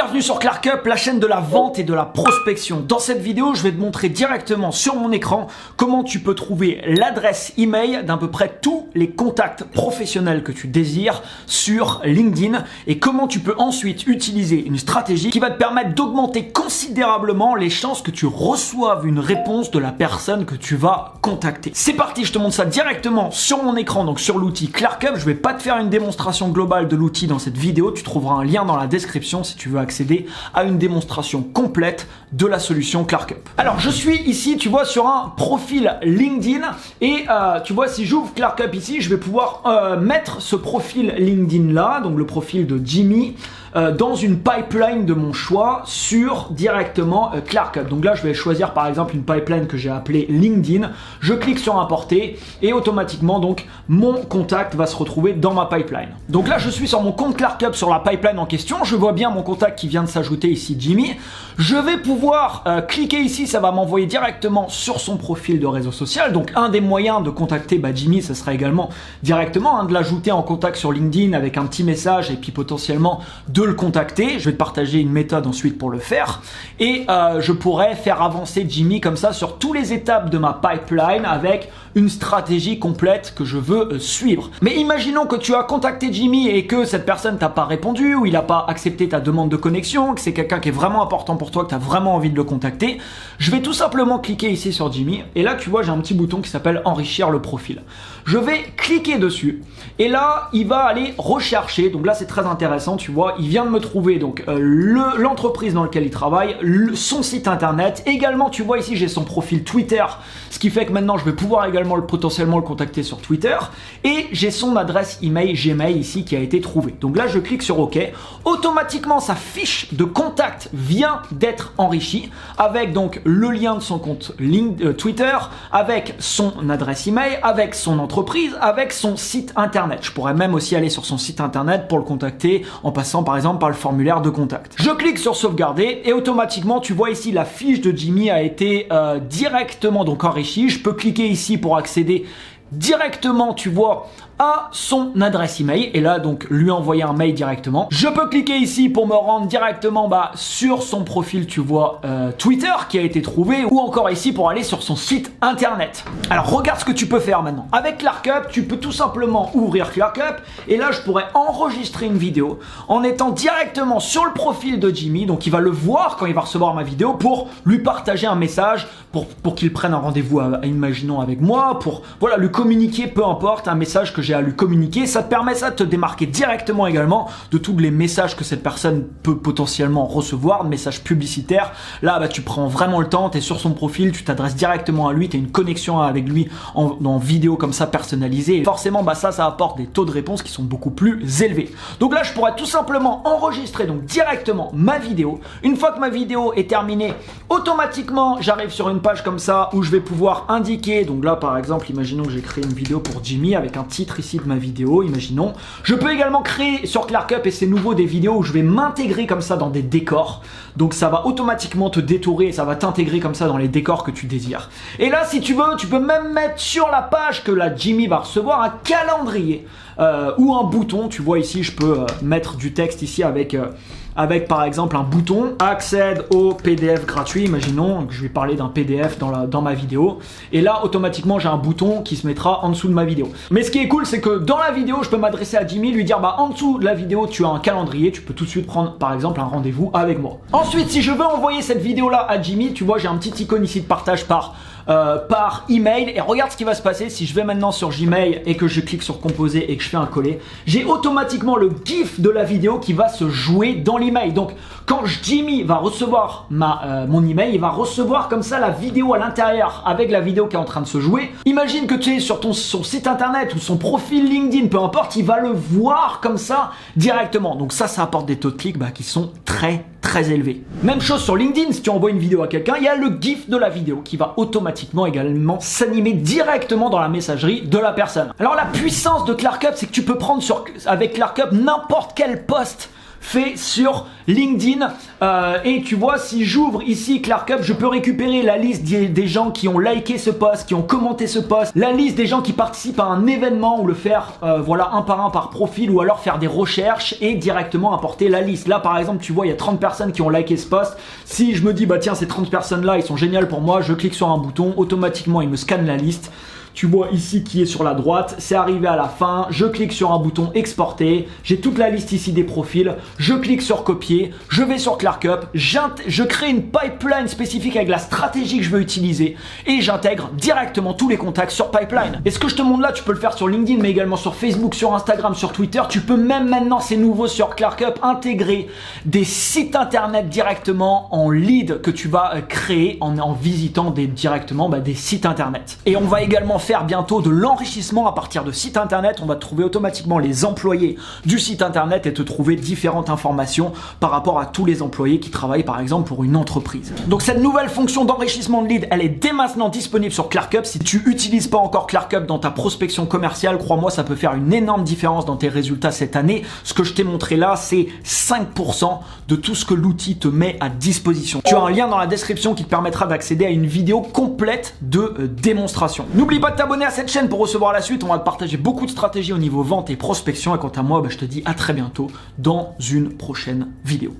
Bienvenue sur ClarkUp, la chaîne de la vente et de la prospection. Dans cette vidéo, je vais te montrer directement sur mon écran comment tu peux trouver l'adresse email d'à peu près tous les contacts professionnels que tu désires sur LinkedIn et comment tu peux ensuite utiliser une stratégie qui va te permettre d'augmenter considérablement les chances que tu reçoives une réponse de la personne que tu vas contacter. C'est parti, je te montre ça directement sur mon écran, donc sur l'outil ClarkUp. Je vais pas te faire une démonstration globale de l'outil dans cette vidéo, tu trouveras un lien dans la description si tu veux accéder à une démonstration complète de la solution ClarkUp. Alors je suis ici, tu vois, sur un profil LinkedIn et tu vois, si j'ouvre ClarkUp ici, je vais pouvoir mettre ce profil LinkedIn là, donc le profil de Jimmy, dans une pipeline de mon choix sur directement ClarkUp. Donc là, je vais choisir par exemple une pipeline que j'ai appelée LinkedIn. Je clique sur importer et automatiquement donc mon contact va se retrouver dans ma pipeline. Donc là, je suis sur mon compte ClarkUp sur la pipeline en question. Je vois bien mon contact qui vient de s'ajouter ici, Jimmy. Je vais pouvoir cliquer ici, ça va m'envoyer directement sur son profil de réseau social. Donc un des moyens de contacter Jimmy, ce sera également directement de l'ajouter en contact sur LinkedIn avec un petit message et puis potentiellement de le contacter. Je vais te partager une méthode ensuite pour le faire et je pourrais faire avancer Jimmy comme ça sur toutes les étapes de ma pipeline avec une stratégie complète que je veux suivre. Mais imaginons que tu as contacté Jimmy et que cette personne t'a pas répondu ou il n'a pas accepté ta demande de connexion, que c'est quelqu'un qui est vraiment important pour toi, que tu as vraiment envie de le contacter. Je vais tout simplement cliquer ici sur Jimmy et là tu vois, j'ai un petit bouton qui s'appelle enrichir le profil. Je vais cliquer dessus et là il va aller rechercher. Donc là c'est très intéressant, tu vois, il vient de me trouver donc l'entreprise dans laquelle il travaille, son site internet. Également tu vois ici j'ai son profil Twitter, ce qui fait que maintenant je vais pouvoir également potentiellement le contacter sur Twitter et j'ai son adresse email Gmail ici qui a été trouvée. Donc là je clique sur OK, automatiquement sa fiche de contact vient d'être enrichie avec donc le lien de son compte Twitter, avec son adresse email, avec son entreprise, avec son site internet. Je pourrais même aussi aller sur son site internet pour le contacter en passant par exemple par le formulaire de contact. Je clique sur sauvegarder et automatiquement tu vois ici la fiche de Jimmy a été directement donc enrichie. Je peux cliquer ici pour accéder directement, tu vois, à son adresse email et là donc lui envoyer un mail directement. Je peux cliquer ici pour me rendre directement sur son profil, tu vois, Twitter qui a été trouvé, ou encore ici pour aller sur son site internet. Alors regarde ce que tu peux faire maintenant. Avec ClarkUp, tu peux tout simplement ouvrir ClarkUp et là je pourrais enregistrer une vidéo en étant directement sur le profil de Jimmy, donc il va le voir quand il va recevoir ma vidéo pour lui partager un message pour qu'il prenne un rendez-vous imaginons avec moi, pour voilà lui communiquer peu importe un message que j'ai à lui communiquer. Ça te permet ça de te démarquer directement également de tous les messages que cette personne peut potentiellement recevoir, de messages publicitaires. Là tu prends vraiment le temps, tu es sur son profil, tu t'adresses directement à lui, tu as une connexion avec lui en vidéo comme ça personnalisée et forcément ça apporte des taux de réponse qui sont beaucoup plus élevés. Donc là je pourrais tout simplement enregistrer donc directement ma vidéo. Une fois que ma vidéo est terminée, automatiquement j'arrive sur une page comme ça où je vais pouvoir indiquer, donc là par exemple imaginons que j'ai créé une vidéo pour Jimmy avec un titre ici de ma vidéo, imaginons. Je peux également créer sur ClarkUp, et c'est nouveau, des vidéos où je vais m'intégrer comme ça dans des décors. Donc ça va automatiquement te détourer et ça va t'intégrer comme ça dans les décors que tu désires. Et là si tu veux, tu peux même mettre sur la page que la Jimmy va recevoir un calendrier ou un bouton. Tu vois ici je peux mettre du texte ici avec par exemple un bouton accède au PDF gratuit. Imaginons que je vais parler d'un PDF dans ma vidéo et là automatiquement j'ai un bouton qui se mettra en dessous de ma vidéo. Mais ce qui est cool c'est que dans la vidéo je peux m'adresser à Jimmy, lui dire en dessous de la vidéo tu as un calendrier, tu peux tout de suite prendre par exemple un rendez-vous avec moi. Ensuite si je veux envoyer cette vidéo là à Jimmy, tu vois j'ai un petit icône ici de partage par email et regarde ce qui va se passer si je vais maintenant sur Gmail et que je clique sur composer et que je fais un coller. J'ai automatiquement le GIF de la vidéo qui va se jouer dans l'email. Donc quand Jimmy va recevoir mon email, il va recevoir comme ça la vidéo à l'intérieur avec la vidéo qui est en train de se jouer. Imagine que tu es sur son site internet ou son profil LinkedIn, peu importe, il va le voir comme ça directement. Donc ça apporte des taux de clics qui sont très élevés. Même chose sur LinkedIn, si tu envoies une vidéo à quelqu'un, il y a le GIF de la vidéo qui va automatiquement également s'animer directement dans la messagerie de la personne. Alors la puissance de ClarkUp, c'est que tu peux prendre avec ClarkUp n'importe quel post fait sur LinkedIn. Et tu vois, si j'ouvre ici ClarkUp, je peux récupérer la liste des gens qui ont liké ce post, qui ont commenté ce post, la liste des gens qui participent à un événement ou le faire voilà, un par profil, ou alors faire des recherches et directement apporter la liste. Là par exemple, tu vois, il y a 30 personnes qui ont liké ce post. Si je me dis, bah tiens, ces 30 personnes là, ils sont géniales pour moi, je clique sur un bouton, automatiquement il me scanne la liste. Tu vois ici qui est sur la droite, c'est arrivé à la fin, je clique sur un bouton exporter, j'ai toute la liste ici des profils, je clique sur copier, je vais sur ClarkUp, je crée une pipeline spécifique avec la stratégie que je veux utiliser et j'intègre directement tous les contacts sur Pipeline. Et ce que je te montre là, tu peux le faire sur LinkedIn mais également sur Facebook, sur Instagram, sur Twitter. Tu peux même maintenant, c'est nouveau sur ClarkUp, intégrer des sites internet directement en lead que tu vas créer en visitant directement des sites internet. Et on va également faire bientôt de l'enrichissement à partir de sites internet. On va trouver automatiquement les employés du site internet et te trouver différentes informations par rapport à tous les employés qui travaillent par exemple pour une entreprise. Donc cette nouvelle fonction d'enrichissement de lead, elle est dès maintenant disponible sur ClarkUp. Si tu n'utilises pas encore ClarkUp dans ta prospection commerciale, crois-moi, ça peut faire une énorme différence dans tes résultats cette année. Ce que je t'ai montré là, c'est 5% de tout ce que l'outil te met à disposition. Tu as un lien dans la description qui te permettra d'accéder à une vidéo complète de démonstration. N'oublie pas de t'abonner à cette chaîne pour recevoir la suite. On va te partager beaucoup de stratégies au niveau vente et prospection. Et quant à moi, je te dis à très bientôt dans une prochaine vidéo.